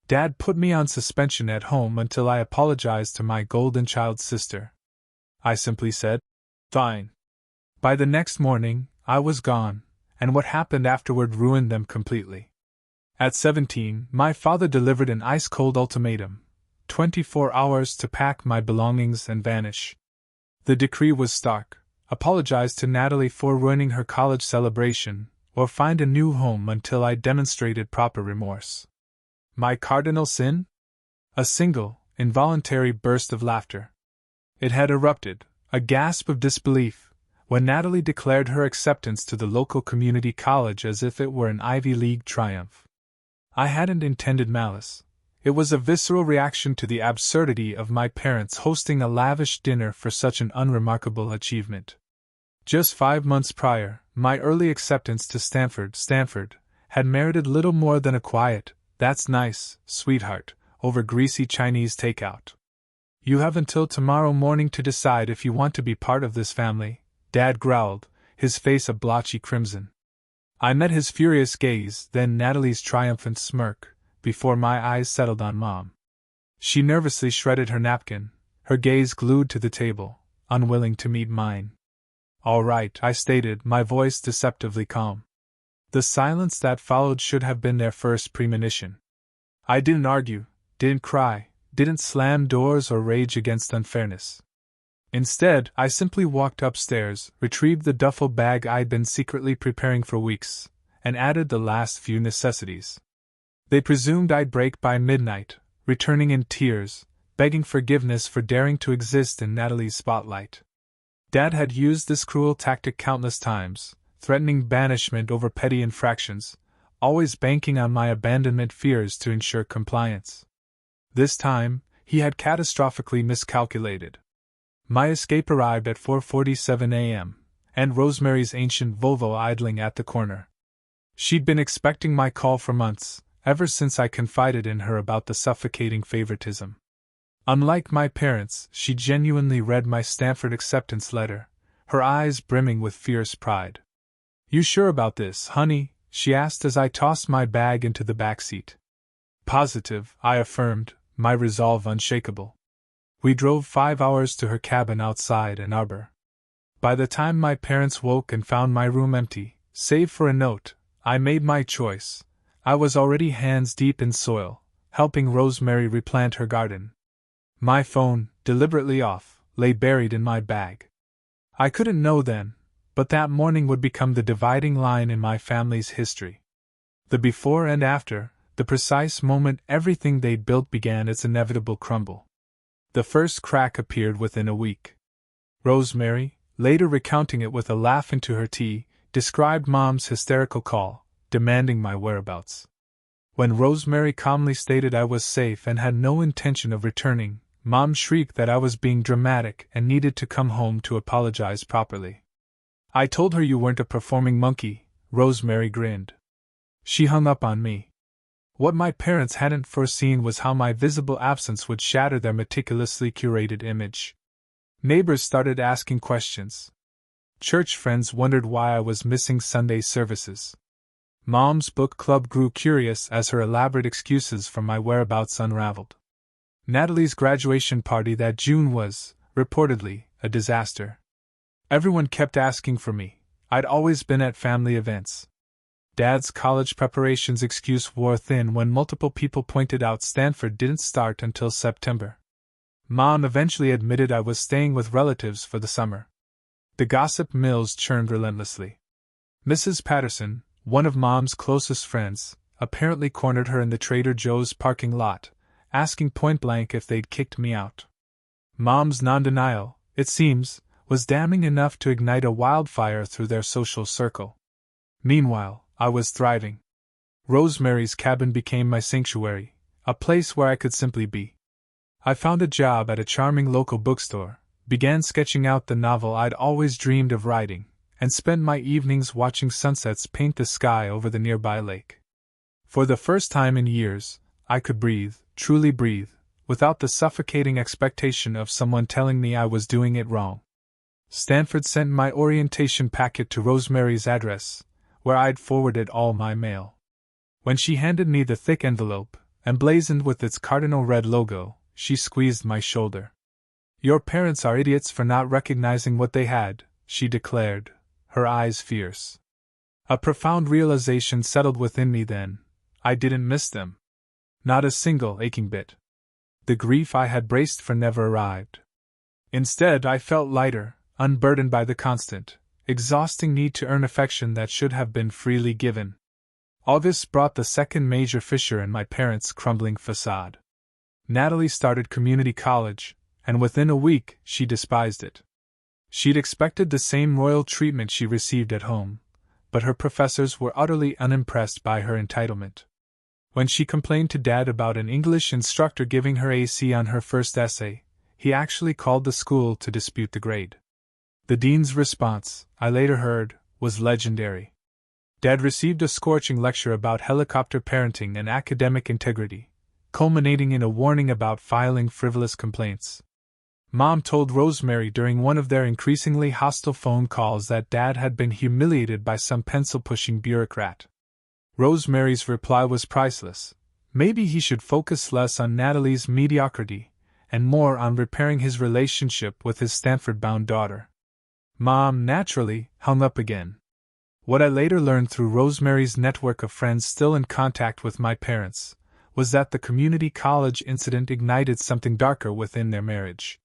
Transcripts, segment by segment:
Dad put me on suspension at home until I apologized to my golden child sister. I simply said, "Fine." By the next morning, I was gone, and what happened afterward ruined them completely. At 17, my father delivered an ice-cold ultimatum: 24 hours to pack my belongings and vanish. The decree was stark: apologize to Natalie for ruining her college celebration, or find a new home until I demonstrated proper remorse. My cardinal sin? A single, involuntary burst of laughter. It had erupted, a gasp of disbelief, when Natalie declared her acceptance to the local community college as if it were an Ivy League triumph. I hadn't intended malice. It was a visceral reaction to the absurdity of my parents hosting a lavish dinner for such an unremarkable achievement. Just 5 months prior, my early acceptance to Stanford, had merited little more than a quiet, "That's nice, sweetheart," over greasy Chinese takeout. "You have until tomorrow morning to decide if you want to be part of this family," Dad growled, his face a blotchy crimson. I met his furious gaze, then Natalie's triumphant smirk, before my eyes settled on Mom. She nervously shredded her napkin, her gaze glued to the table, unwilling to meet mine. "All right," I stated, my voice deceptively calm. The silence that followed should have been their first premonition. I didn't argue, didn't cry, didn't slam doors or rage against unfairness. Instead, I simply walked upstairs, retrieved the duffel bag I'd been secretly preparing for weeks, and added the last few necessities. They presumed I'd break by midnight, returning in tears, begging forgiveness for daring to exist in Natalie's spotlight. Dad had used this cruel tactic countless times, threatening banishment over petty infractions, always banking on my abandonment fears to ensure compliance. This time, he had catastrophically miscalculated. My escape arrived at 4:47 a.m., and Rosemary's ancient Volvo idling at the corner. She'd been expecting my call for months, ever since I confided in her about the suffocating favoritism. Unlike my parents, she genuinely read my Stanford acceptance letter, her eyes brimming with fierce pride. "You sure about this, honey?" she asked as I tossed my bag into the back seat. "Positive," I affirmed, my resolve unshakable. We drove 5 hours to her cabin outside Ann Arbor. By the time my parents woke and found my room empty, save for a note, I made my choice. I was already hands deep in soil, helping Rosemary replant her garden. My phone, deliberately off, lay buried in my bag. I couldn't know then, but that morning would become the dividing line in my family's history. The before and after, the precise moment everything they'd built began its inevitable crumble. The first crack appeared within a week. Rosemary, later recounting it with a laugh into her tea, described Mom's hysterical call, demanding my whereabouts. When Rosemary calmly stated I was safe and had no intention of returning, Mom shrieked that I was being dramatic and needed to come home to apologize properly. "I told her you weren't a performing monkey," Rosemary grinned. She hung up on me. What my parents hadn't foreseen was how my visible absence would shatter their meticulously curated image. Neighbors started asking questions. Church friends wondered why I was missing Sunday services. Mom's book club grew curious as her elaborate excuses for my whereabouts unraveled. Natalie's graduation party that June was, reportedly, a disaster. Everyone kept asking for me. I'd always been at family events. Dad's college preparations excuse wore thin when multiple people pointed out Stanford didn't start until September. Mom eventually admitted I was staying with relatives for the summer. The gossip mills churned relentlessly. Mrs. Patterson, one of Mom's closest friends, apparently cornered her in the Trader Joe's parking lot, asking point-blank if they'd kicked me out. Mom's non-denial, it seems, was damning enough to ignite a wildfire through their social circle. Meanwhile, I was thriving. Rosemary's cabin became my sanctuary, a place where I could simply be. I found a job at a charming local bookstore, began sketching out the novel I'd always dreamed of writing, and spent my evenings watching sunsets paint the sky over the nearby lake. For the first time in years, I could breathe, truly breathe, without the suffocating expectation of someone telling me I was doing it wrong. Stanford sent my orientation packet to Rosemary's address, where I'd forwarded all my mail. When she handed me the thick envelope, emblazoned with its cardinal red logo. She squeezed my shoulder. "Your parents are idiots for not recognizing what they had," she declared, her eyes fierce. A profound realization settled within me then. I didn't miss them. Not a single aching bit. The grief I had braced for never arrived. Instead, I felt lighter, unburdened by the constant, exhausting need to earn affection that should have been freely given. August brought the second major fissure in my parents' crumbling facade. Natalie started community college, and within a week she despised it. She'd expected the same royal treatment she received at home, but her professors were utterly unimpressed by her entitlement. When she complained to Dad about an English instructor giving her AC on her first essay, he actually called the school to dispute the grade. The dean's response, I later heard, was legendary. Dad received a scorching lecture about helicopter parenting and academic integrity, culminating in a warning about filing frivolous complaints. Mom told Rosemary during one of their increasingly hostile phone calls that Dad had been humiliated by some pencil-pushing bureaucrat. Rosemary's reply was priceless. Maybe he should focus less on Natalie's mediocrity and more on repairing his relationship with his Stanford-bound daughter. Mom, naturally, hung up again. What I later learned through Rosemary's network of friends still in contact with my parents was that the community college incident ignited something darker within their marriage.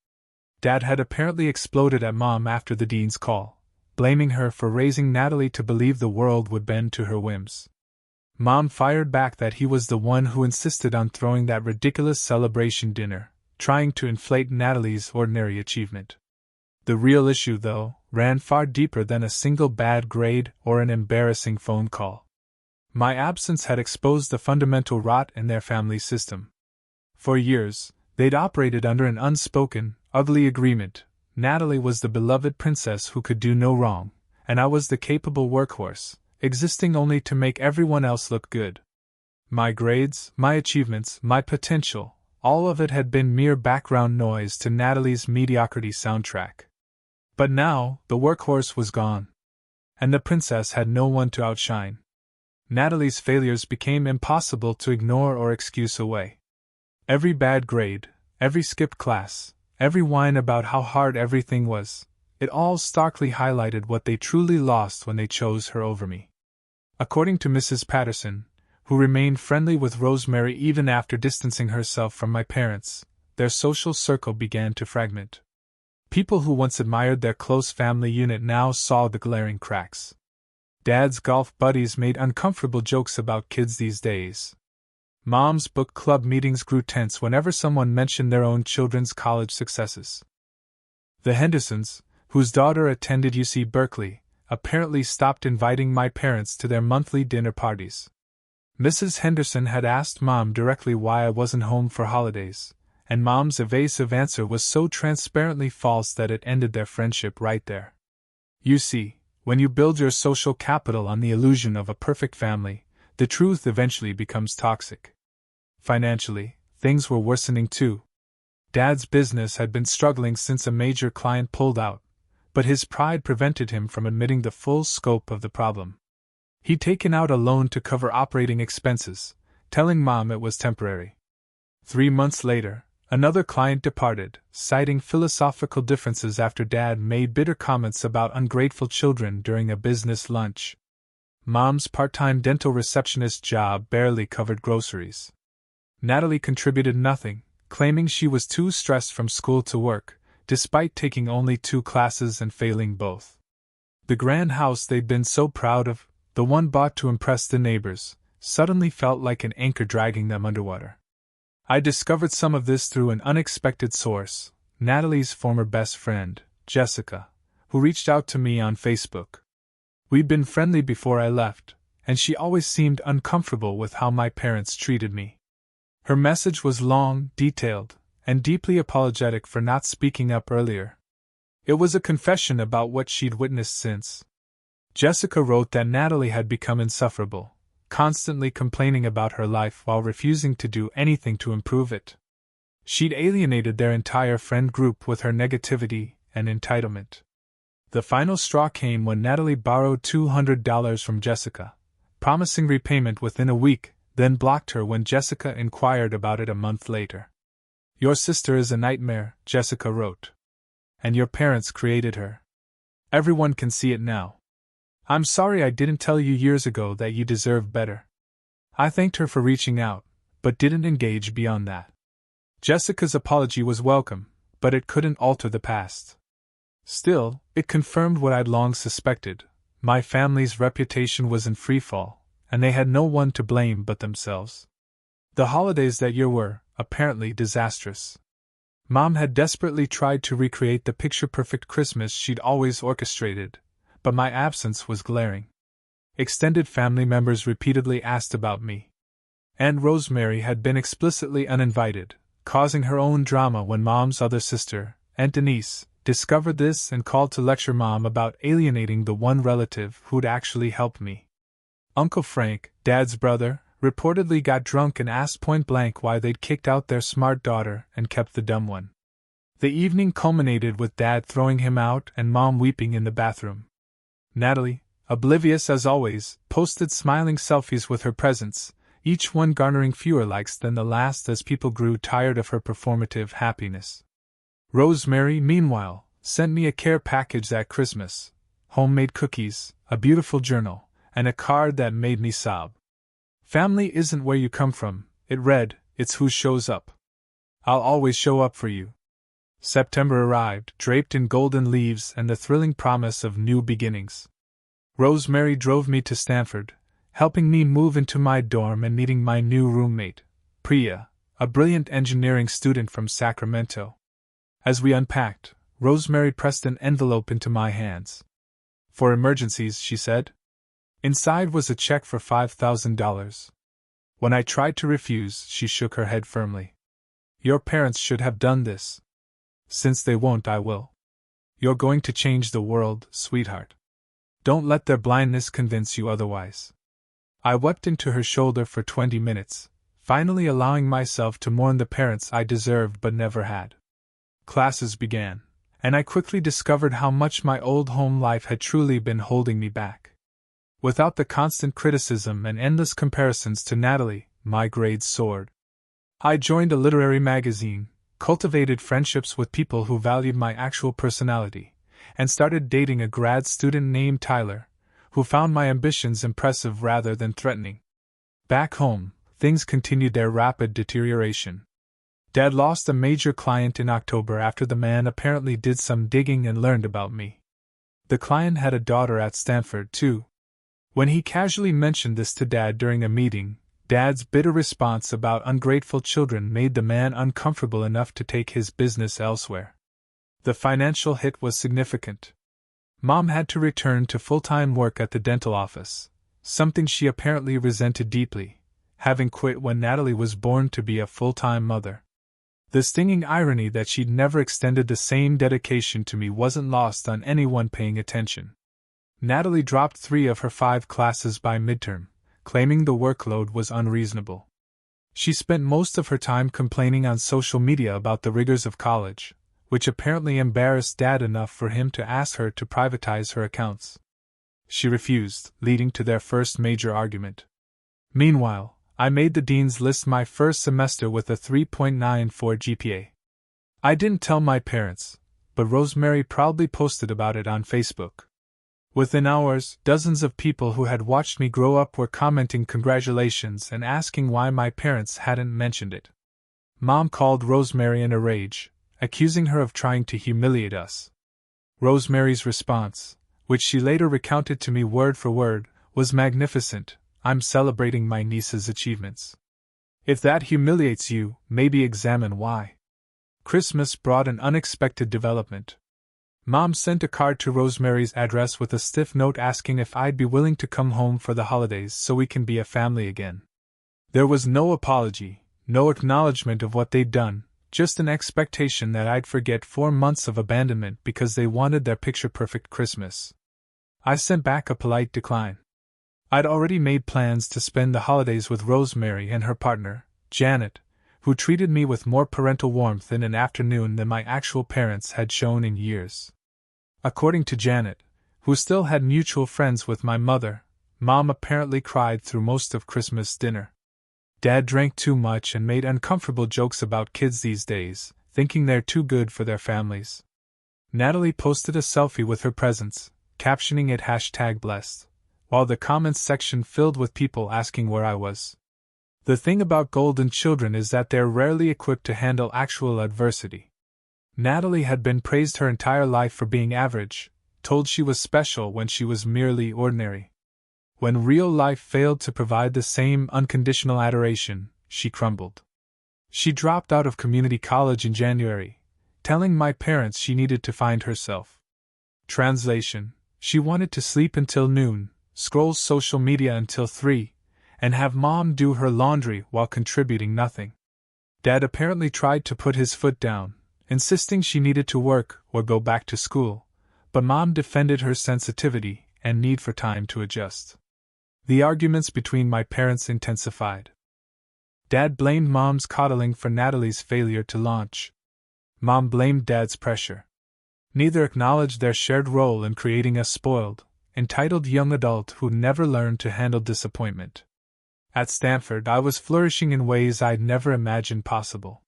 Dad had apparently exploded at Mom after the dean's call, blaming her for raising Natalie to believe the world would bend to her whims. Mom fired back that he was the one who insisted on throwing that ridiculous celebration dinner, trying to inflate Natalie's ordinary achievement. The real issue, though, ran far deeper than a single bad grade or an embarrassing phone call. My absence had exposed the fundamental rot in their family system. For years, they'd operated under an unspoken, ugly agreement. Natalie was the beloved princess who could do no wrong, and I was the capable workhorse, existing only to make everyone else look good. My grades, my achievements, my potential, all of it had been mere background noise to Natalie's mediocrity soundtrack. But now, the workhorse was gone, and the princess had no one to outshine. Natalie's failures became impossible to ignore or excuse away. Every bad grade, every skipped class, every whine about how hard everything was, it all starkly highlighted what they truly lost when they chose her over me. According to Mrs. Patterson, who remained friendly with Rosemary even after distancing herself from my parents, their social circle began to fragment. People who once admired their close family unit now saw the glaring cracks. Dad's golf buddies made uncomfortable jokes about kids these days. Mom's book club meetings grew tense whenever someone mentioned their own children's college successes. The Hendersons, whose daughter attended UC Berkeley, apparently stopped inviting my parents to their monthly dinner parties. Mrs. Henderson had asked Mom directly why I wasn't home for holidays, and Mom's evasive answer was so transparently false that it ended their friendship right there. You see, when you build your social capital on the illusion of a perfect family, the truth eventually becomes toxic. Financially, things were worsening too. Dad's business had been struggling since a major client pulled out, but his pride prevented him from admitting the full scope of the problem. He'd taken out a loan to cover operating expenses, telling Mom it was temporary. 3 months later, another client departed, citing philosophical differences after Dad made bitter comments about ungrateful children during a business lunch. Mom's part-time dental receptionist job barely covered groceries. Natalie contributed nothing, claiming she was too stressed from school to work, despite taking only 2 classes and failing both. The grand house they'd been so proud of, the one bought to impress the neighbors, suddenly felt like an anchor dragging them underwater. I discovered some of this through an unexpected source, Natalie's former best friend, Jessica, who reached out to me on Facebook. We'd been friendly before I left, and she always seemed uncomfortable with how my parents treated me. Her message was long, detailed, and deeply apologetic for not speaking up earlier. It was a confession about what she'd witnessed since. Jessica wrote that Natalie had become insufferable, constantly complaining about her life while refusing to do anything to improve it. She'd alienated their entire friend group with her negativity and entitlement. The final straw came when Natalie borrowed $200 from Jessica, promising repayment within a week, then blocked her when Jessica inquired about it a month later. "Your sister is a nightmare," Jessica wrote. "And your parents created her. Everyone can see it now. I'm sorry I didn't tell you years ago that you deserve better." I thanked her for reaching out, but didn't engage beyond that. Jessica's apology was welcome, but it couldn't alter the past. Still, it confirmed what I'd long suspected. My family's reputation was in freefall, and they had no one to blame but themselves. The holidays that year were, apparently, disastrous. Mom had desperately tried to recreate the picture-perfect Christmas she'd always orchestrated, but my absence was glaring. Extended family members repeatedly asked about me. Aunt Rosemary had been explicitly uninvited, causing her own drama when Mom's other sister, Aunt Denise, discovered this and called to lecture Mom about alienating the one relative who'd actually helped me. Uncle Frank, Dad's brother, reportedly got drunk and asked point-blank why they'd kicked out their smart daughter and kept the dumb one. The evening culminated with Dad throwing him out and Mom weeping in the bathroom. Natalie, oblivious as always, posted smiling selfies with her presents, each one garnering fewer likes than the last as people grew tired of her performative happiness. Rosemary, meanwhile, sent me a care package that Christmas: homemade cookies, a beautiful journal, and a card that made me sob. "Family isn't where you come from," it read, "it's who shows up. I'll always show up for you." September arrived, draped in golden leaves and the thrilling promise of new beginnings. Rosemary drove me to Stanford, helping me move into my dorm and meeting my new roommate, Priya, a brilliant engineering student from Sacramento. As we unpacked, Rosemary pressed an envelope into my hands. "For emergencies," she said. Inside was a check for $5,000. When I tried to refuse, she shook her head firmly. "Your parents should have done this. Since they won't, I will. You're going to change the world, sweetheart. Don't let their blindness convince you otherwise." I wept into her shoulder for 20 minutes, finally allowing myself to mourn the parents I deserved but never had. Classes began, and I quickly discovered how much my old home life had truly been holding me back. Without the constant criticism and endless comparisons to Natalie, my grades soared. I joined a literary magazine, cultivated friendships with people who valued my actual personality, and started dating a grad student named Tyler, who found my ambitions impressive rather than threatening. Back home, things continued their rapid deterioration. Dad lost a major client in October after the man apparently did some digging and learned about me. The client had a daughter at Stanford, too. When he casually mentioned this to Dad during a meeting, Dad's bitter response about ungrateful children made the man uncomfortable enough to take his business elsewhere. The financial hit was significant. Mom had to return to full-time work at the dental office, something she apparently resented deeply, having quit when Natalie was born to be a full-time mother. The stinging irony that she'd never extended the same dedication to me wasn't lost on anyone paying attention. Natalie dropped 3 of her 5 classes by midterm, claiming the workload was unreasonable. She spent most of her time complaining on social media about the rigors of college, which apparently embarrassed Dad enough for him to ask her to privatize her accounts. She refused, leading to their first major argument. Meanwhile, I made the dean's list my first semester with a 3.94 GPA. I didn't tell my parents, but Rosemary proudly posted about it on Facebook. Within hours, dozens of people who had watched me grow up were commenting congratulations and asking why my parents hadn't mentioned it. Mom called Rosemary in a rage, accusing her of trying to humiliate us. Rosemary's response, which she later recounted to me word for word, was magnificent. "I'm celebrating my niece's achievements. If that humiliates you, maybe examine why." Christmas brought an unexpected development. Mom sent a card to Rosemary's address with a stiff note asking if I'd be willing to come home for the holidays so we can be a family again. There was no apology, no acknowledgement of what they'd done, just an expectation that I'd forget 4 months of abandonment because they wanted their picture-perfect Christmas. I sent back a polite decline. I'd already made plans to spend the holidays with Rosemary and her partner, Janet, who treated me with more parental warmth in an afternoon than my actual parents had shown in years. According to Janet, who still had mutual friends with my mother, Mom apparently cried through most of Christmas dinner. Dad drank too much and made uncomfortable jokes about kids these days, thinking they're too good for their families. Natalie posted a selfie with her presents, captioning it #blessed, while the comments section filled with people asking where I was. The thing about golden children is that they're rarely equipped to handle actual adversity. Natalie had been praised her entire life for being average, told she was special when she was merely ordinary. When real life failed to provide the same unconditional adoration, she crumbled. She dropped out of community college in January, telling my parents she needed to find herself. Translation: she wanted to sleep until noon, scroll social media until 3, and have Mom do her laundry while contributing nothing. Dad apparently tried to put his foot down, insisting she needed to work or go back to school, but Mom defended her sensitivity and need for time to adjust. The arguments between my parents intensified. Dad blamed Mom's coddling for Natalie's failure to launch. Mom blamed Dad's pressure. Neither acknowledged their shared role in creating a spoiled, entitled young adult who never learned to handle disappointment. At Stanford, I was flourishing in ways I'd never imagined possible.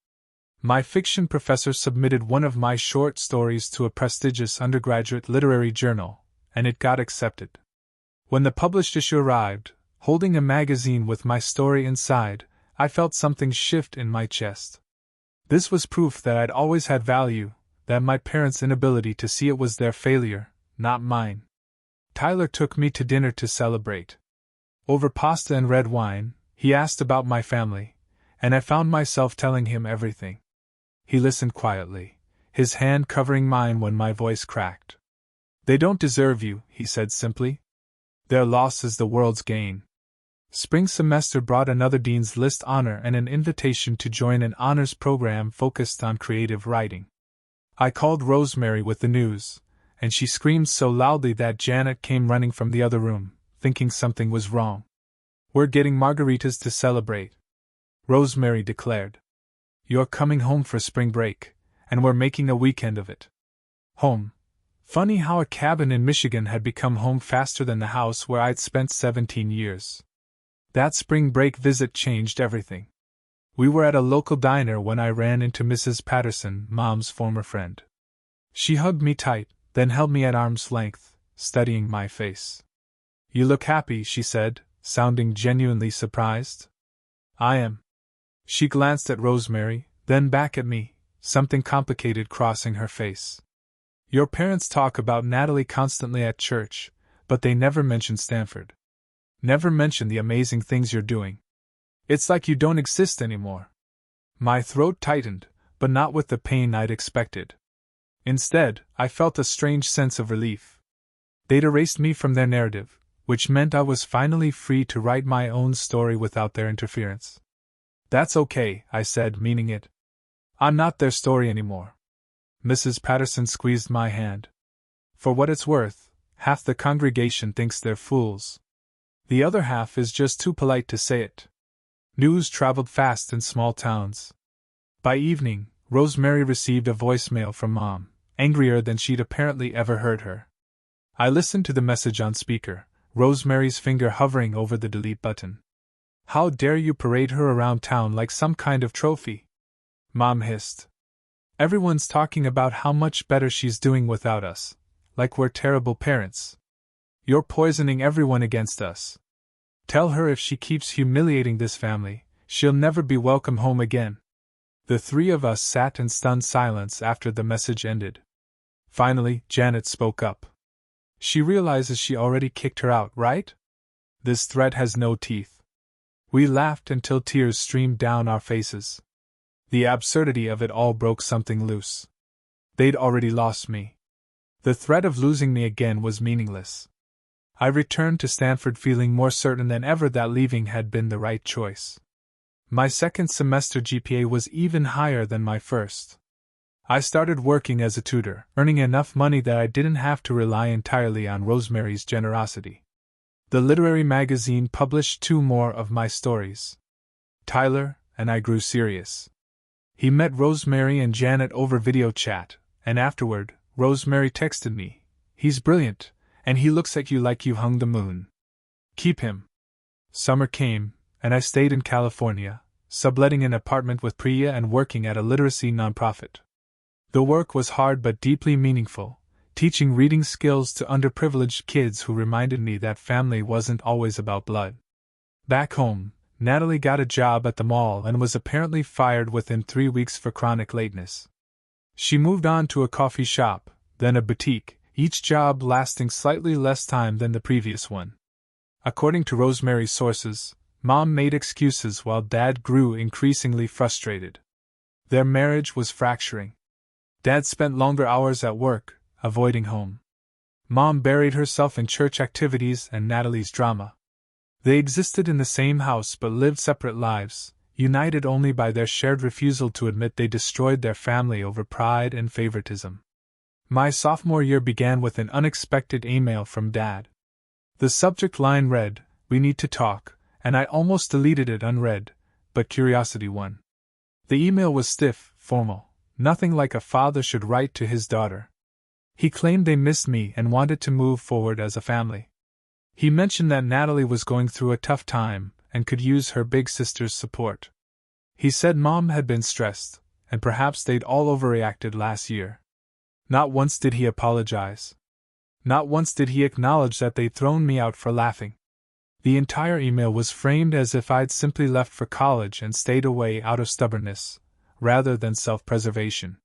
My fiction professor submitted one of my short stories to a prestigious undergraduate literary journal, and it got accepted. When the published issue arrived, holding a magazine with my story inside, I felt something shift in my chest. This was proof that I'd always had value, that my parents' inability to see it was their failure, not mine. Tyler took me to dinner to celebrate. Over pasta and red wine, he asked about my family, and I found myself telling him everything. He listened quietly, his hand covering mine when my voice cracked. "They don't deserve you," he said simply. "Their loss is the world's gain." Spring semester brought another Dean's List honor and an invitation to join an honors program focused on creative writing. I called Rosemary with the news, and she screamed so loudly that Janet came running from the other room, thinking something was wrong. "We're getting margaritas to celebrate," Rosemary declared. "You're coming home for spring break, and we're making a weekend of it." Home. Funny how a cabin in Michigan had become home faster than the house where I'd spent 17 years. That spring break visit changed everything. We were at a local diner when I ran into Mrs. Patterson, Mom's former friend. She hugged me tight, then held me at arm's length, studying my face. "You look happy," she said, sounding genuinely surprised. "I am." She glanced at Rosemary, then back at me, something complicated crossing her face. "Your parents talk about Natalie constantly at church, but they never mention Stanford. Never mention the amazing things you're doing. It's like you don't exist anymore." My throat tightened, but not with the pain I'd expected. Instead, I felt a strange sense of relief. They'd erased me from their narrative, which meant I was finally free to write my own story without their interference. "That's okay," I said, meaning it. "I'm not their story anymore." Mrs. Patterson squeezed my hand. "For what it's worth, half the congregation thinks they're fools. The other half is just too polite to say it." News traveled fast in small towns. By evening, Rosemary received a voicemail from Mom, angrier than she'd apparently ever heard her. I listened to the message on speaker, Rosemary's finger hovering over the delete button. "How dare you parade her around town like some kind of trophy?" Mom hissed. "Everyone's talking about how much better she's doing without us, like we're terrible parents. You're poisoning everyone against us. Tell her if she keeps humiliating this family, she'll never be welcome home again." The three of us sat in stunned silence after the message ended. Finally, Janet spoke up. "She realizes she already kicked her out, right? This threat has no teeth." We laughed until tears streamed down our faces. The absurdity of it all broke something loose. They'd already lost me. The threat of losing me again was meaningless. I returned to Stanford feeling more certain than ever that leaving had been the right choice. My second semester GPA was even higher than my first. I started working as a tutor, earning enough money that I didn't have to rely entirely on Rosemary's generosity. The literary magazine published 2 more of my stories. Tyler and I grew serious. He met Rosemary and Janet over video chat, and afterward, Rosemary texted me, "He's brilliant, and he looks at you like you hung the moon. Keep him." Summer came, and I stayed in California, subletting an apartment with Priya and working at a literacy nonprofit. The work was hard but deeply meaningful, teaching reading skills to underprivileged kids who reminded me that family wasn't always about blood. Back home, Natalie got a job at the mall and was apparently fired within 3 weeks for chronic lateness. She moved on to a coffee shop, then a boutique, each job lasting slightly less time than the previous one. According to Rosemary's sources, Mom made excuses while Dad grew increasingly frustrated. Their marriage was fracturing. Dad spent longer hours at work, avoiding home. Mom buried herself in church activities and Natalie's drama. They existed in the same house but lived separate lives, united only by their shared refusal to admit they destroyed their family over pride and favoritism. My sophomore year began with an unexpected email from Dad. The subject line read, "We need to talk," and I almost deleted it unread, but curiosity won. The email was stiff, formal, nothing like a father should write to his daughter. He claimed they missed me and wanted to move forward as a family. He mentioned that Natalie was going through a tough time and could use her big sister's support. He said Mom had been stressed, and perhaps they'd all overreacted last year. Not once did he apologize. Not once did he acknowledge that they'd thrown me out for laughing. The entire email was framed as if I'd simply left for college and stayed away out of stubbornness, rather than self-preservation.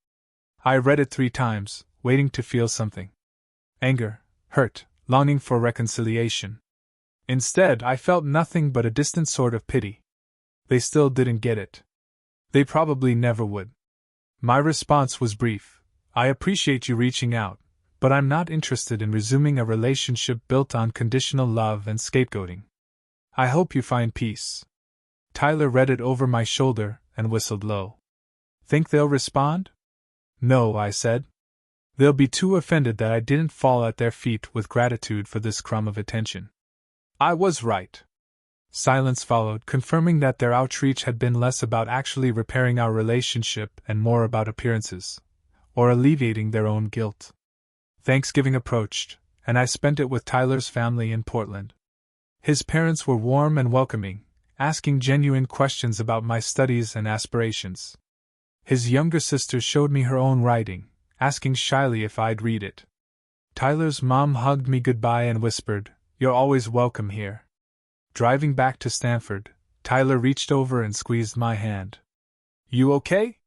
I read it 3 times, waiting to feel something. Anger, hurt, longing for reconciliation. Instead, I felt nothing but a distant sort of pity. They still didn't get it. They probably never would. My response was brief. I appreciate you reaching out, but I'm not interested in resuming a relationship built on conditional love and scapegoating. I hope you find peace. Tyler read it over my shoulder and whistled low. Think they'll respond? No, I said. They'll be too offended that I didn't fall at their feet with gratitude for this crumb of attention. I was right. Silence followed, confirming that their outreach had been less about actually repairing our relationship and more about appearances, or alleviating their own guilt. Thanksgiving approached, and I spent it with Tyler's family in Portland. His parents were warm and welcoming, asking genuine questions about my studies and aspirations. His younger sister showed me her own writing, asking shyly if I'd read it. Tyler's mom hugged me goodbye and whispered, "You're always welcome here." Driving back to Stanford, Tyler reached over and squeezed my hand. You okay?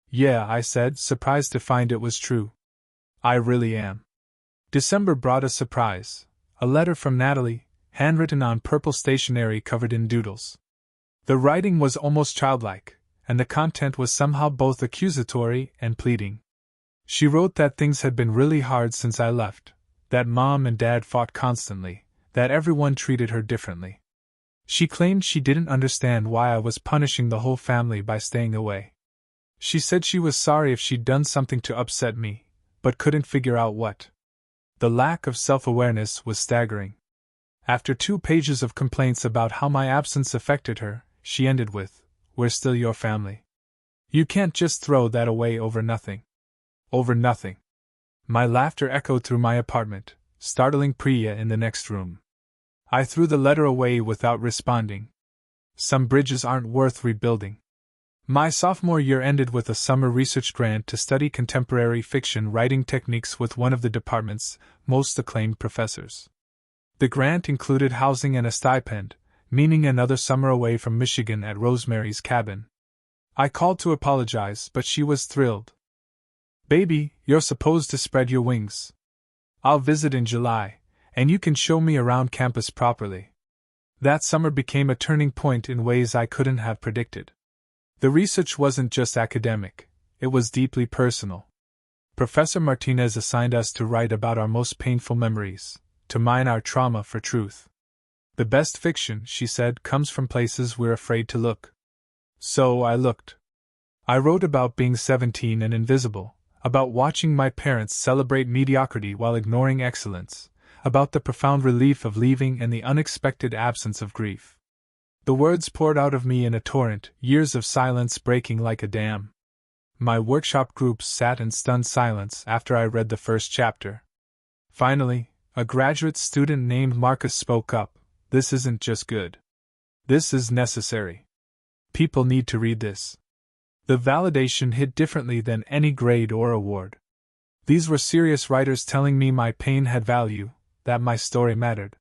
Yeah, I said, surprised to find it was true. I really am. December brought a surprise, a letter from Natalie, handwritten on purple stationery covered in doodles. The writing was almost childlike, and the content was somehow both accusatory and pleading. She wrote that things had been really hard since I left, that Mom and Dad fought constantly, that everyone treated her differently. She claimed she didn't understand why I was punishing the whole family by staying away. She said she was sorry if she'd done something to upset me, but couldn't figure out what. The lack of self-awareness was staggering. After 2 pages of complaints about how my absence affected her, she ended with, "We're still your family. You can't just throw that away over nothing." Over nothing. My laughter echoed through my apartment, startling Priya in the next room. I threw the letter away without responding. Some bridges aren't worth rebuilding. My sophomore year ended with a summer research grant to study contemporary fiction writing techniques with one of the department's most acclaimed professors. The grant included housing and a stipend, meaning another summer away from Michigan at Rosemary's cabin. I called to apologize, but she was thrilled. "Baby, you're supposed to spread your wings. I'll visit in July, and you can show me around campus properly." That summer became a turning point in ways I couldn't have predicted. The research wasn't just academic, it was deeply personal. Professor Martinez assigned us to write about our most painful memories, to mine our trauma for truth. The best fiction, she said, comes from places we're afraid to look. So I looked. I wrote about being 17 and invisible, about watching my parents celebrate mediocrity while ignoring excellence, about the profound relief of leaving and the unexpected absence of grief. The words poured out of me in a torrent, years of silence breaking like a dam. My workshop groups sat in stunned silence after I read the first chapter. Finally, a graduate student named Marcus spoke up. "This isn't just good. This is necessary. People need to read this. The validation hit differently than any grade or award. These were serious writers telling me my pain had value, that my story mattered.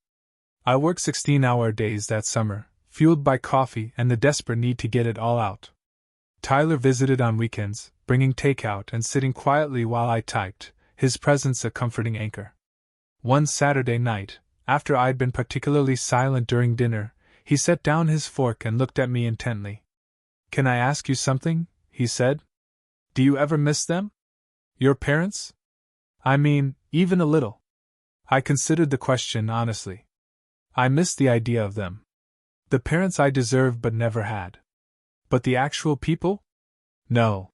I worked 16-hour days that summer, fueled by coffee and the desperate need to get it all out. Tyler visited on weekends, bringing takeout and sitting quietly while I typed, his presence a comforting anchor. One Saturday night, after I'd been particularly silent during dinner, he set down his fork and looked at me intently. "Can I ask you something?" he said. "Do you ever miss them? Your parents? I mean, even a little." I considered the question honestly. I missed the idea of them. The parents I deserved but never had. But the actual people? No.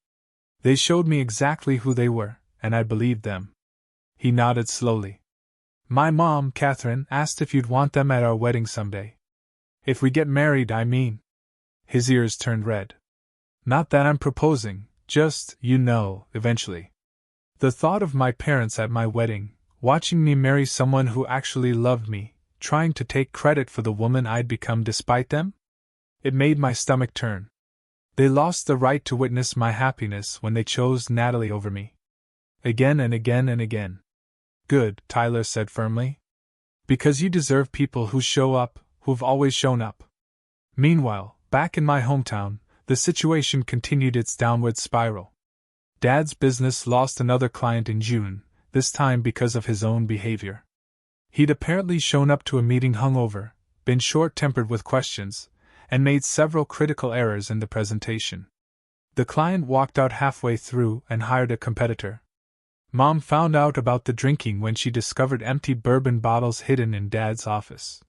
They showed me exactly who they were, and I believed them. He nodded slowly. "My mom, Catherine, asked if you'd want them at our wedding someday. If we get married, I mean." His ears turned red. "Not that I'm proposing, just, eventually." The thought of my parents at my wedding, watching me marry someone who actually loved me, trying to take credit for the woman I'd become despite them? It made my stomach turn. They lost the right to witness my happiness when they chose Natalie over me. Again and again and again. "Good," Tyler said firmly. "Because you deserve people who show up, who've always shown up." Meanwhile, back in my hometown, the situation continued its downward spiral. Dad's business lost another client in June, this time because of his own behavior. He'd apparently shown up to a meeting hungover, been short-tempered with questions, and made several critical errors in the presentation. The client walked out halfway through and hired a competitor. Mom found out about the drinking when she discovered empty bourbon bottles hidden in Dad's office.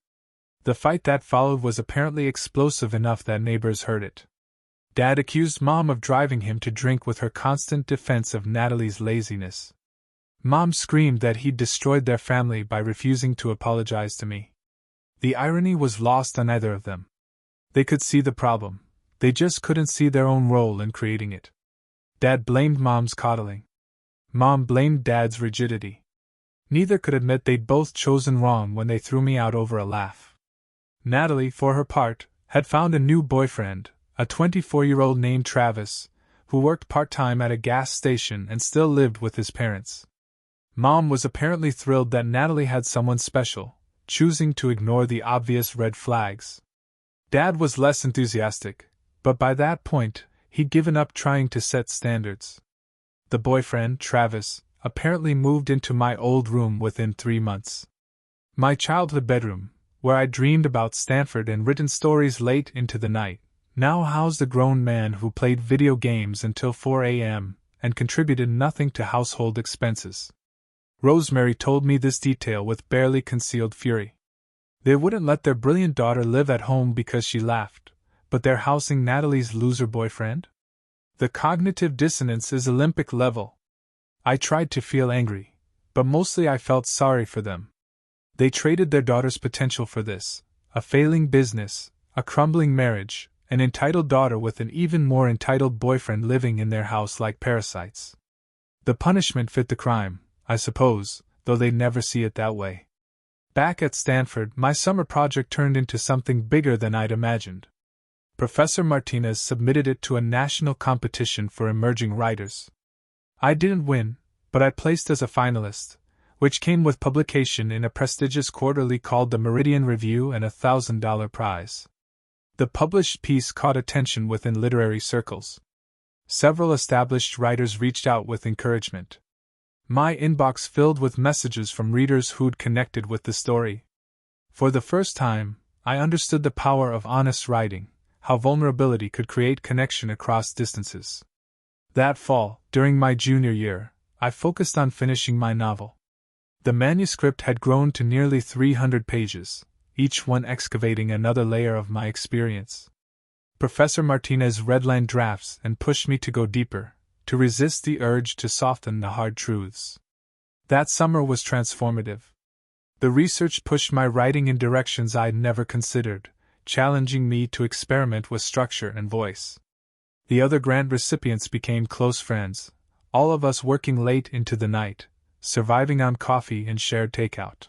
The fight that followed was apparently explosive enough that neighbors heard it. Dad accused Mom of driving him to drink with her constant defense of Natalie's laziness. Mom screamed that he'd destroyed their family by refusing to apologize to me. The irony was lost on neither of them. They could see the problem, they just couldn't see their own role in creating it. Dad blamed Mom's coddling. Mom blamed Dad's rigidity. Neither could admit they'd both chosen wrong when they threw me out over a laugh. Natalie, for her part, had found a new boyfriend, a 24-year-old named Travis, who worked part-time at a gas station and still lived with his parents. Mom was apparently thrilled that Natalie had someone special, choosing to ignore the obvious red flags. Dad was less enthusiastic, but by that point, he'd given up trying to set standards. The boyfriend, Travis, apparently moved into my old room within 3 months. My childhood bedroom, where I dreamed about Stanford and written stories late into the night, now housed a grown man who played video games until 4 a.m. and contributed nothing to household expenses. Rosemary told me this detail with barely concealed fury. They wouldn't let their brilliant daughter live at home because she laughed, but they're housing Natalie's loser boyfriend? The cognitive dissonance is Olympic level. I tried to feel angry, but mostly I felt sorry for them. They traded their daughter's potential for this, a failing business, a crumbling marriage, an entitled daughter with an even more entitled boyfriend living in their house like parasites. The punishment fit the crime, I suppose, though they'd never see it that way. Back at Stanford, my summer project turned into something bigger than I'd imagined. Professor Martinez submitted it to a national competition for emerging writers. I didn't win, but I placed as a finalist, which came with publication in a prestigious quarterly called the Meridian Review and a $1,000 prize. The published piece caught attention within literary circles. Several established writers reached out with encouragement. My inbox filled with messages from readers who'd connected with the story. For the first time, I understood the power of honest writing, how vulnerability could create connection across distances. That fall, during my junior year, I focused on finishing my novel. The manuscript had grown to nearly 300 pages, each one excavating another layer of my experience. Professor Martinez redlined drafts and pushed me to go deeper, to resist the urge to soften the hard truths. That summer was transformative. The research pushed my writing in directions I'd never considered, challenging me to experiment with structure and voice. The other grant recipients became close friends, all of us working late into the night, surviving on coffee and shared takeout.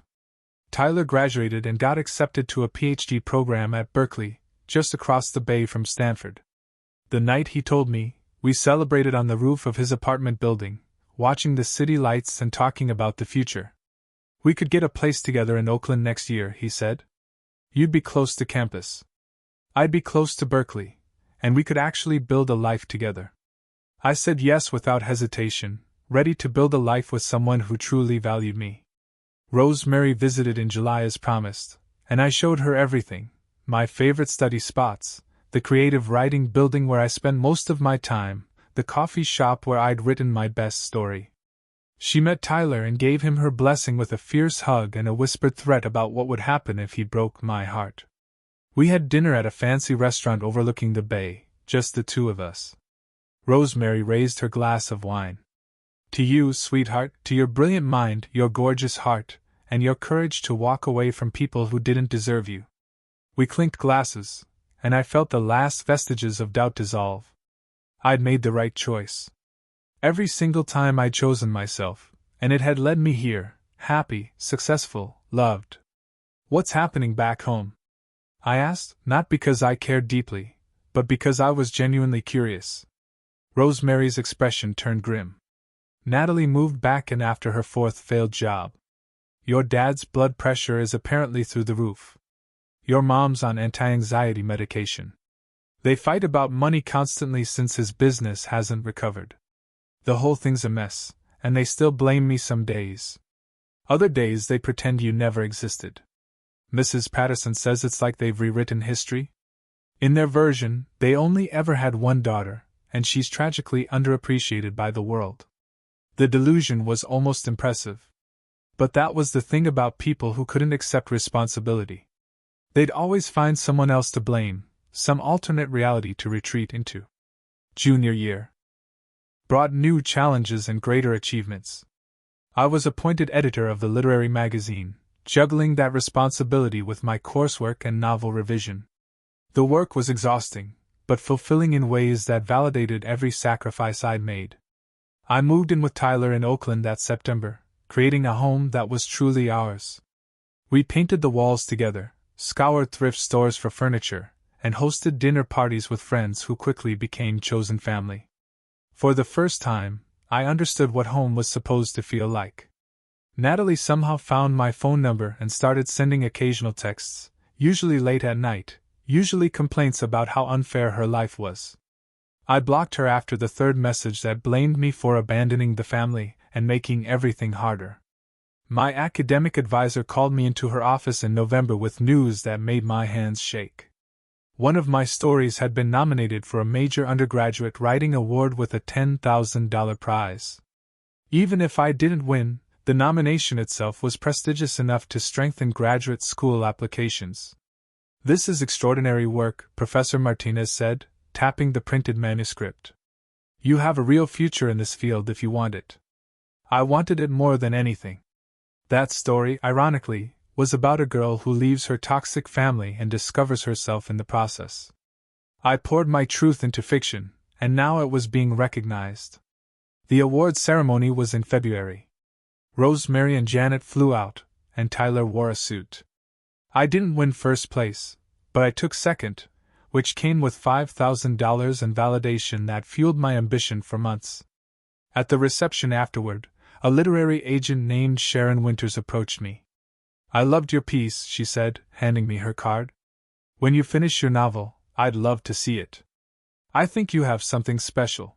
Tyler graduated and got accepted to a PhD program at Berkeley, just across the bay from Stanford. The night he told me, we celebrated on the roof of his apartment building, watching the city lights and talking about the future. We could get a place together in Oakland next year, he said. You'd be close to campus. I'd be close to Berkeley, and we could actually build a life together. I said yes without hesitation, ready to build a life with someone who truly valued me. Rosemary visited in July as promised, and I showed her everything, my favorite study spots, the creative writing building where I spent most of my time, the coffee shop where I'd written my best story. She met Tyler and gave him her blessing with a fierce hug and a whispered threat about what would happen if he broke my heart. We had dinner at a fancy restaurant overlooking the bay, just the two of us. Rosemary raised her glass of wine. To you, sweetheart, to your brilliant mind, your gorgeous heart, and your courage to walk away from people who didn't deserve you. We clinked glasses, and I felt the last vestiges of doubt dissolve. I'd made the right choice. Every single time I'd chosen myself, and it had led me here, happy, successful, loved. What's happening back home? I asked, not because I cared deeply, but because I was genuinely curious. Rosemary's expression turned grim. Natalie moved back in after her fourth failed job. Your dad's blood pressure is apparently through the roof. Your mom's on anti-anxiety medication. They fight about money constantly since his business hasn't recovered. The whole thing's a mess, and they still blame me some days. Other days they pretend you never existed. Mrs. Patterson says it's like they've rewritten history. In their version, they only ever had one daughter, and she's tragically underappreciated by the world. The delusion was almost impressive. But that was the thing about people who couldn't accept responsibility. They'd always find someone else to blame, some alternate reality to retreat into. Junior year brought new challenges and greater achievements. I was appointed editor of the literary magazine, juggling that responsibility with my coursework and novel revision. The work was exhausting, but fulfilling in ways that validated every sacrifice I'd made. I moved in with Tyler in Oakland that September, creating a home that was truly ours. We painted the walls together, scoured thrift stores for furniture, and hosted dinner parties with friends who quickly became chosen family. For the first time, I understood what home was supposed to feel like. Natalie somehow found my phone number and started sending occasional texts, usually late at night, usually complaints about how unfair her life was. I blocked her after the third message that blamed me for abandoning the family and making everything harder. My academic advisor called me into her office in November with news that made my hands shake. One of my stories had been nominated for a major undergraduate writing award with a $10,000 prize. Even if I didn't win, the nomination itself was prestigious enough to strengthen graduate school applications. This is extraordinary work, Professor Martinez said, tapping the printed manuscript. You have a real future in this field if you want it. I wanted it more than anything. That story, ironically, was about a girl who leaves her toxic family and discovers herself in the process. I poured my truth into fiction, and now it was being recognized. The awards ceremony was in February. Rosemary and Janet flew out, and Tyler wore a suit. I didn't win first place, but I took second, which came with $5,000 and validation that fueled my ambition for months. At the reception afterward, a literary agent named Sharon Winters approached me. I loved your piece, she said, handing me her card. When you finish your novel, I'd love to see it. I think you have something special.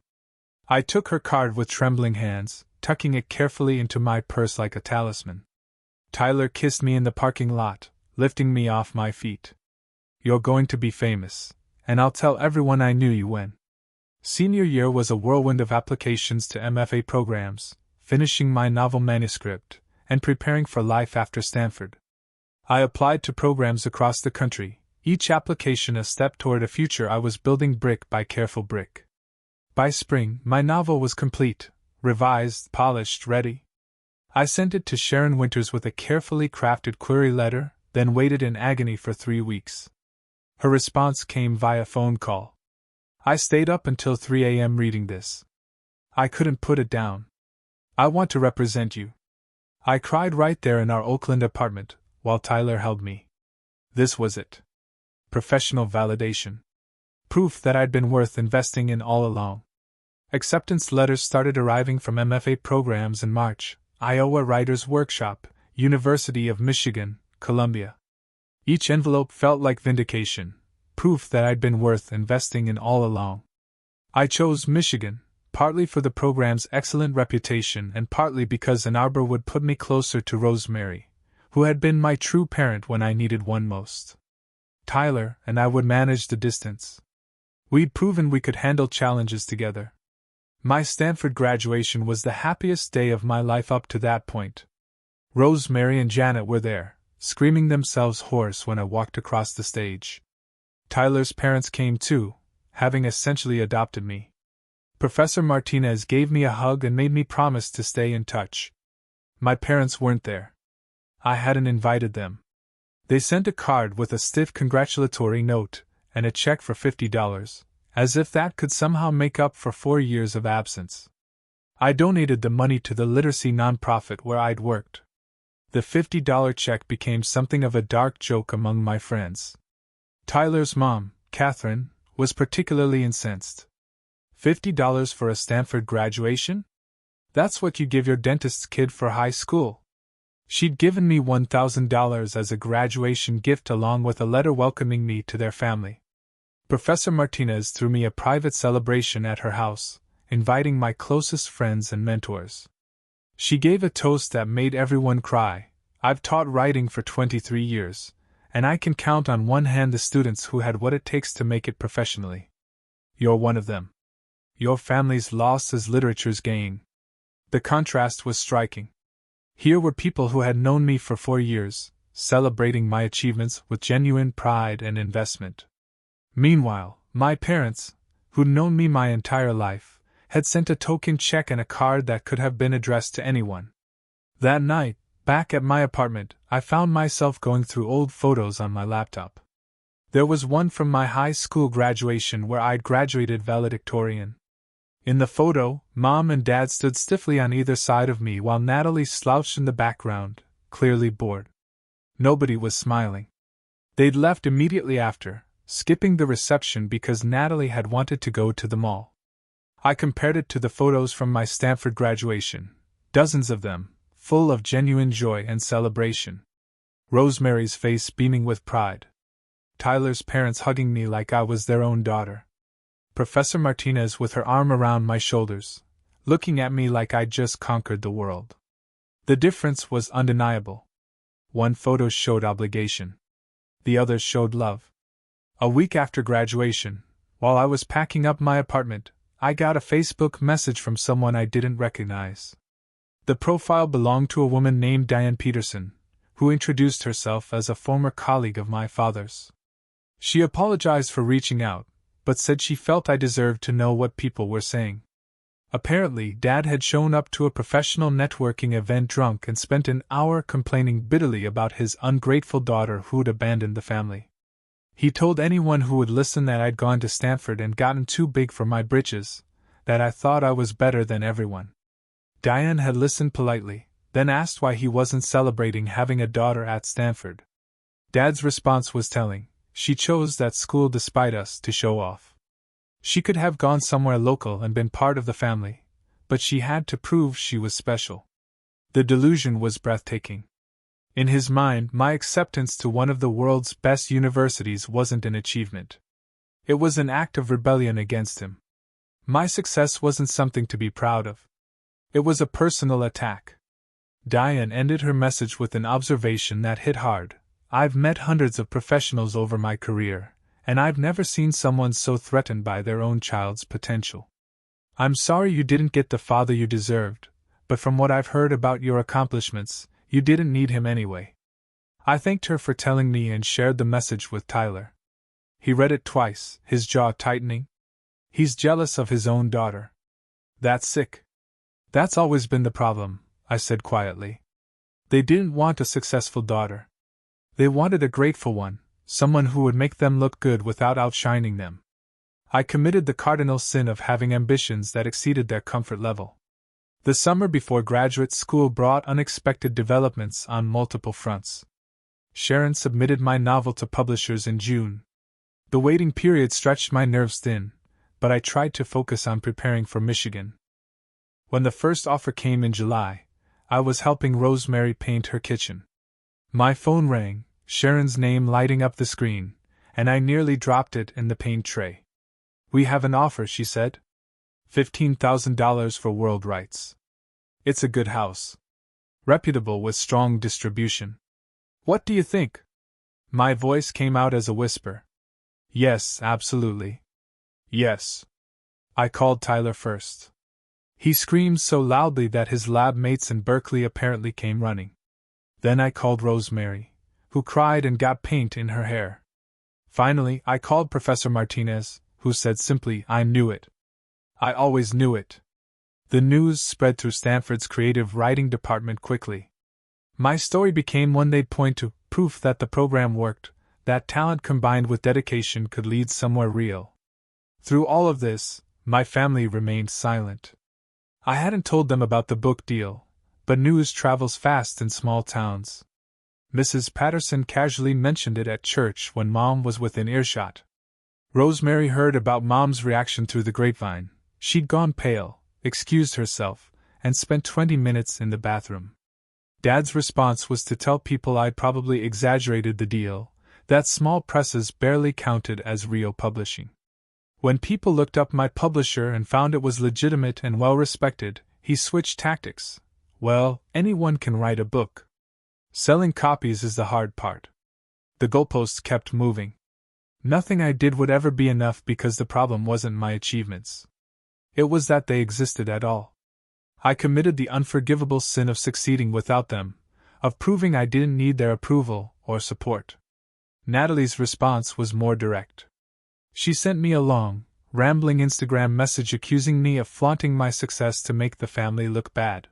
I took her card with trembling hands, tucking it carefully into my purse like a talisman. Tyler kissed me in the parking lot, lifting me off my feet. You're going to be famous, and I'll tell everyone I knew you when. Senior year was a whirlwind of applications to MFA programs, finishing my novel manuscript, and preparing for life after Stanford. I applied to programs across the country, each application a step toward a future I was building brick by careful brick. By spring, my novel was complete, revised, polished, ready. I sent it to Sharon Winters with a carefully crafted query letter, then waited in agony for 3 weeks. Her response came via phone call. I stayed up until 3 a.m. reading this. I couldn't put it down. I want to represent you. I cried right there in our Oakland apartment, while Tyler held me. This was it. professional validation. Proof that I'd been worth investing in all along. Acceptance letters started arriving from MFA programs in March, Iowa Writers Workshop, University of Michigan, Columbia. Each envelope felt like vindication, proof that I'd been worth investing in all along. I chose Michigan, partly for the program's excellent reputation and partly because Ann Arbor would put me closer to Rosemary, who had been my true parent when I needed one most. Tyler and I would manage the distance. We'd proven we could handle challenges together. My Stanford graduation was the happiest day of my life up to that point. Rosemary and Janet were there, screaming themselves hoarse when I walked across the stage. Tyler's parents came too, having essentially adopted me. Professor Martinez gave me a hug and made me promise to stay in touch. My parents weren't there. I hadn't invited them. They sent a card with a stiff congratulatory note and a check for $50, as if that could somehow make up for 4 years of absence. I donated the money to the literacy nonprofit where I'd worked. The $50 check became something of a dark joke among my friends. Tyler's mom, Catherine, was particularly incensed. $50 for a Stanford graduation? That's what you give your dentist's kid for high school. She'd given me $1,000 as a graduation gift along with a letter welcoming me to their family. Professor Martinez threw me a private celebration at her house, inviting my closest friends and mentors. She gave a toast that made everyone cry. I've taught writing for 23 years, and I can count on one hand the students who had what it takes to make it professionally. You're one of them. Your family's loss is literature's gain. The contrast was striking. Here were people who had known me for 4 years, celebrating my achievements with genuine pride and investment. Meanwhile, my parents, who'd known me my entire life, had sent a token check and a card that could have been addressed to anyone. That night, back at my apartment, I found myself going through old photos on my laptop. There was one from my high school graduation where I'd graduated valedictorian. In the photo, Mom and Dad stood stiffly on either side of me while Natalie slouched in the background, clearly bored. Nobody was smiling. They'd left immediately after, skipping the reception because Natalie had wanted to go to the mall. I compared it to the photos from my Stanford graduation, dozens of them, full of genuine joy and celebration. Rosemary's face beaming with pride. Tyler's parents hugging me like I was their own daughter. Professor Martinez with her arm around my shoulders, looking at me like I'd just conquered the world. The difference was undeniable. One photo showed obligation. The other showed love. A week after graduation, while I was packing up my apartment, I got a Facebook message from someone I didn't recognize. The profile belonged to a woman named Diane Peterson, who introduced herself as a former colleague of my father's. She apologized for reaching out, but said she felt I deserved to know what people were saying. Apparently, Dad had shown up to a professional networking event drunk and spent an hour complaining bitterly about his ungrateful daughter who'd abandoned the family. He told anyone who would listen that I'd gone to Stanford and gotten too big for my britches, that I thought I was better than everyone. Diane had listened politely, then asked why he wasn't celebrating having a daughter at Stanford. Dad's response was telling. She chose that school despite us to show off. She could have gone somewhere local and been part of the family, but she had to prove she was special. The delusion was breathtaking. In his mind, my acceptance to one of the world's best universities wasn't an achievement. It was an act of rebellion against him. My success wasn't something to be proud of. It was a personal attack. Diane ended her message with an observation that hit hard. I've met hundreds of professionals over my career, and I've never seen someone so threatened by their own child's potential. I'm sorry you didn't get the father you deserved, but from what I've heard about your accomplishments, you didn't need him anyway. I thanked her for telling me and shared the message with Tyler. He read it twice, his jaw tightening. He's jealous of his own daughter. That's sick. That's always been the problem, I said quietly. They didn't want a successful daughter. They wanted a grateful one, someone who would make them look good without outshining them. I committed the cardinal sin of having ambitions that exceeded their comfort level. The summer before graduate school brought unexpected developments on multiple fronts. Sharon submitted my novel to publishers in June, The waiting period stretched my nerves thin, but I tried to focus on preparing for Michigan. When the first offer came in July, I was helping Rosemary paint her kitchen. My phone rang, Sharon's name lighting up the screen, and I nearly dropped it in the paint tray. "We have an offer," she said. $15,000 for world rights. It's a good house. Reputable with strong distribution. What do you think? My voice came out as a whisper. Yes, absolutely. Yes. I called Tyler first. He screamed so loudly that his lab mates in Berkeley apparently came running. Then I called Rosemary, who cried and got paint in her hair. Finally, I called Professor Martinez, who said simply, "I knew it. I always knew it." The news spread through Stanford's creative writing department quickly. My story became one they'd point to, proof that the program worked, that talent combined with dedication could lead somewhere real. Through all of this, my family remained silent. I hadn't told them about the book deal, but news travels fast in small towns. Mrs. Patterson casually mentioned it at church when Mom was within earshot. Rosemary heard about Mom's reaction through the grapevine. She'd gone pale, excused herself, and spent 20 minutes in the bathroom. Dad's response was to tell people I'd probably exaggerated the deal, that small presses barely counted as real publishing. When people looked up my publisher and found it was legitimate and well-respected, he switched tactics. Well, anyone can write a book. Selling copies is the hard part. The goalposts kept moving. Nothing I did would ever be enough because the problem wasn't my achievements. It was that they existed at all. I committed the unforgivable sin of succeeding without them, of proving I didn't need their approval or support. Natalie's response was more direct. She sent me a long, rambling Instagram message accusing me of flaunting my success to make the family look bad.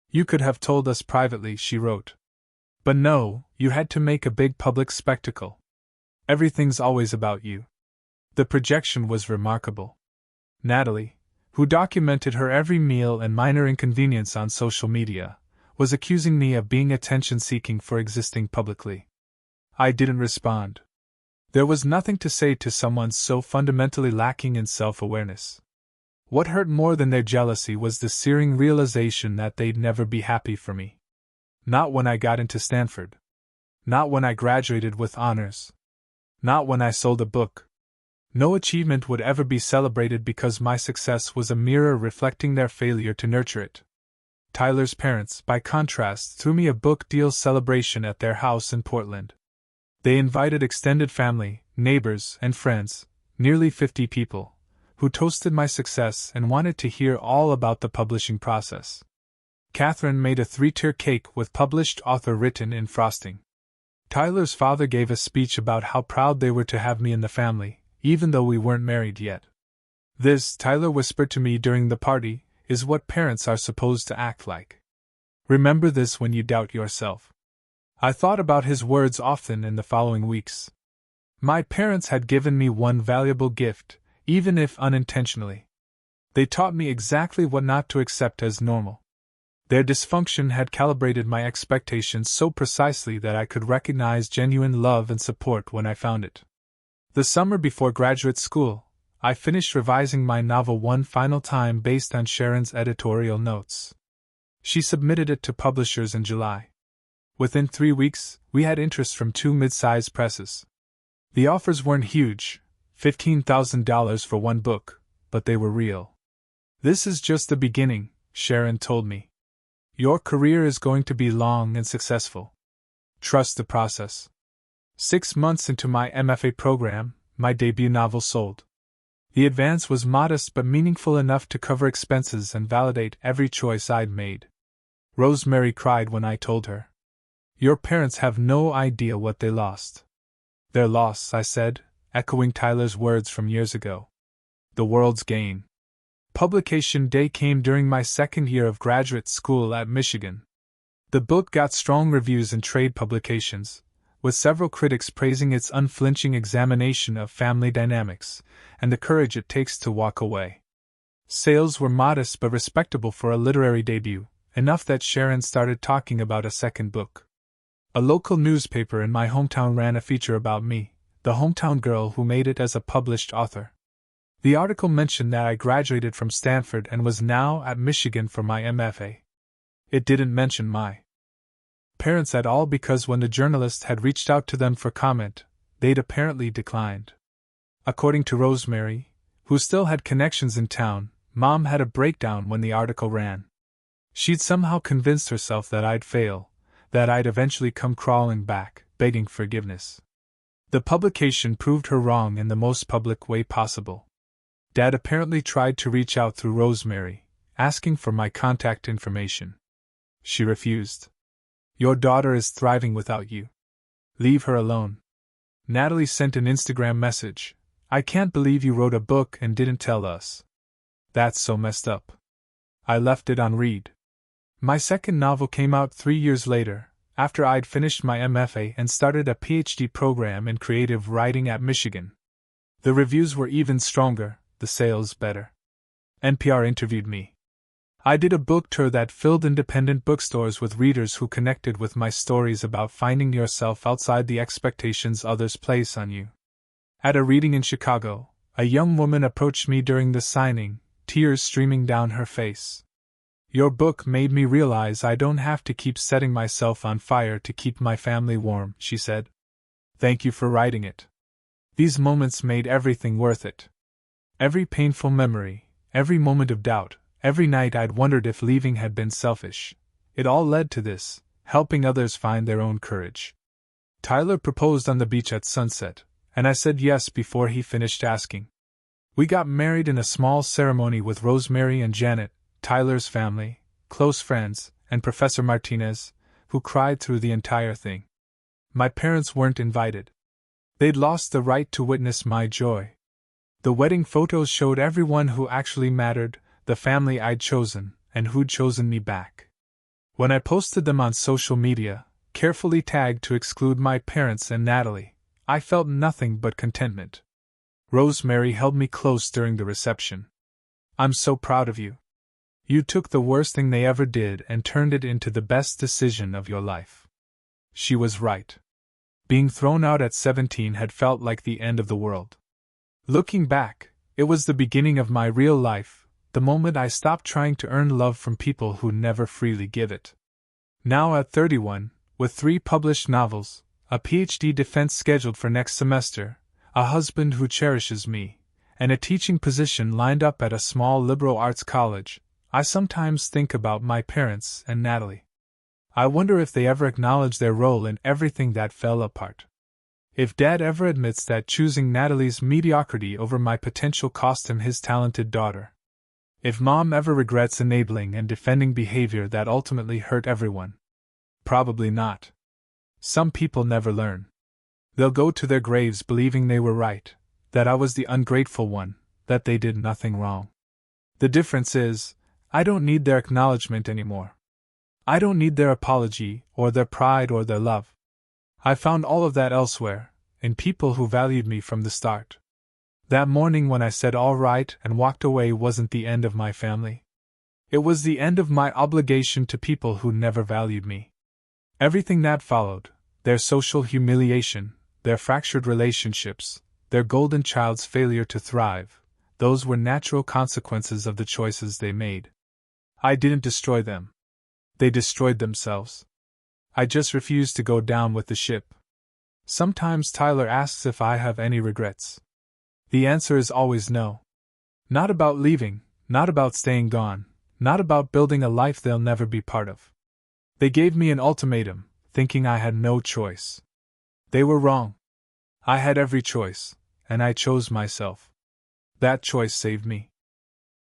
"You could have told us privately," she wrote. "But no, you had to make a big public spectacle. Everything's always about you." The projection was remarkable. Natalie, who documented her every meal and minor inconvenience on social media, was accusing me of being attention-seeking for existing publicly. I didn't respond. There was nothing to say to someone so fundamentally lacking in self-awareness. What hurt more than their jealousy was the searing realization that they'd never be happy for me. Not when I got into Stanford. Not when I graduated with honors. Not when I sold a book. No achievement would ever be celebrated because my success was a mirror reflecting their failure to nurture it. Tyler's parents, by contrast, threw me a book deal celebration at their house in Portland. They invited extended family, neighbors, and friends, nearly 50 people, who toasted my success and wanted to hear all about the publishing process. Catherine made a 3-tier cake with published author written in frosting. Tyler's father gave a speech about how proud they were to have me in the family, even though we weren't married yet. "This," Tyler whispered to me during the party, "is what parents are supposed to act like. Remember this when you doubt yourself." I thought about his words often in the following weeks. My parents had given me one valuable gift, even if unintentionally. They taught me exactly what not to accept as normal. Their dysfunction had calibrated my expectations so precisely that I could recognize genuine love and support when I found it. The summer before graduate school, I finished revising my novel one final time based on Sharon's editorial notes. She submitted it to publishers in July. Within 3 weeks, we had interest from 2 mid-sized presses. The offers weren't huge, $15,000 for one book, but they were real. "This is just the beginning," Sharon told me. "Your career is going to be long and successful. Trust the process." 6 months into my MFA program, my debut novel sold. The advance was modest but meaningful enough to cover expenses and validate every choice I'd made. Rosemary cried when I told her. "Your parents have no idea what they lost." "Their loss," I said, echoing Tyler's words from years ago. "The world's gain." Publication day came during my second year of graduate school at Michigan. The book got strong reviews in trade publications, with several critics praising its unflinching examination of family dynamics and the courage it takes to walk away. Sales were modest but respectable for a literary debut, enough that Sharon started talking about a second book. A local newspaper in my hometown ran a feature about me, the hometown girl who made it as a published author. The article mentioned that I graduated from Stanford and was now at Michigan for my MFA. It didn't mention my parents at all because when the journalist had reached out to them for comment, they'd apparently declined. According to Rosemary, who still had connections in town, Mom had a breakdown when the article ran. She'd somehow convinced herself that I'd fail, that I'd eventually come crawling back, begging forgiveness. The publication proved her wrong in the most public way possible. Dad apparently tried to reach out through Rosemary, asking for my contact information. She refused. Your daughter is thriving without you. Leave her alone. Natalie sent an Instagram message. I can't believe you wrote a book and didn't tell us. That's so messed up. I left it on read. My second novel came out 3 years later, after I'd finished my MFA and started a PhD program in creative writing at Michigan. The reviews were even stronger, the sales better. NPR interviewed me. I did a book tour that filled independent bookstores with readers who connected with my stories about finding yourself outside the expectations others place on you. At a reading in Chicago, a young woman approached me during the signing, tears streaming down her face. Your book made me realize I don't have to keep setting myself on fire to keep my family warm, she said. Thank you for writing it. These moments made everything worth it. Every painful memory, every moment of doubt, every night I'd wondered if leaving had been selfish. It all led to this, helping others find their own courage. Tyler proposed on the beach at sunset, and I said yes before he finished asking. We got married in a small ceremony with Rosemary and Janet, Tyler's family, close friends, and Professor Martinez, who cried through the entire thing. My parents weren't invited. They'd lost the right to witness my joy. The wedding photos showed everyone who actually mattered, the family I'd chosen, and who'd chosen me back. When I posted them on social media, carefully tagged to exclude my parents and Natalie, I felt nothing but contentment. Rosemary held me close during the reception. I'm so proud of you. You took the worst thing they ever did and turned it into the best decision of your life. She was right. Being thrown out at 17 had felt like the end of the world. Looking back, it was the beginning of my real life, the moment I stopped trying to earn love from people who never freely give it. Now at 31, with 3 published novels, a PhD defense scheduled for next semester, a husband who cherishes me, and a teaching position lined up at a small liberal arts college, I sometimes think about my parents and Natalie. I wonder if they ever acknowledge their role in everything that fell apart. If Dad ever admits that choosing Natalie's mediocrity over my potential cost him his talented daughter. If Mom ever regrets enabling and defending behavior that ultimately hurt everyone. Probably not. Some people never learn. They'll go to their graves believing they were right, that I was the ungrateful one, that they did nothing wrong. The difference is, I don't need their acknowledgement anymore. I don't need their apology, or their pride, or their love. I found all of that elsewhere, in people who valued me from the start. That morning when I said all right and walked away wasn't the end of my family. It was the end of my obligation to people who never valued me. Everything that followed, their social humiliation, their fractured relationships, their golden child's failure to thrive, those were natural consequences of the choices they made. I didn't destroy them. They destroyed themselves. I just refused to go down with the ship. Sometimes Tyler asks if I have any regrets. The answer is always no. Not about leaving, not about staying gone, not about building a life they'll never be part of. They gave me an ultimatum, thinking I had no choice. They were wrong. I had every choice, and I chose myself. That choice saved me.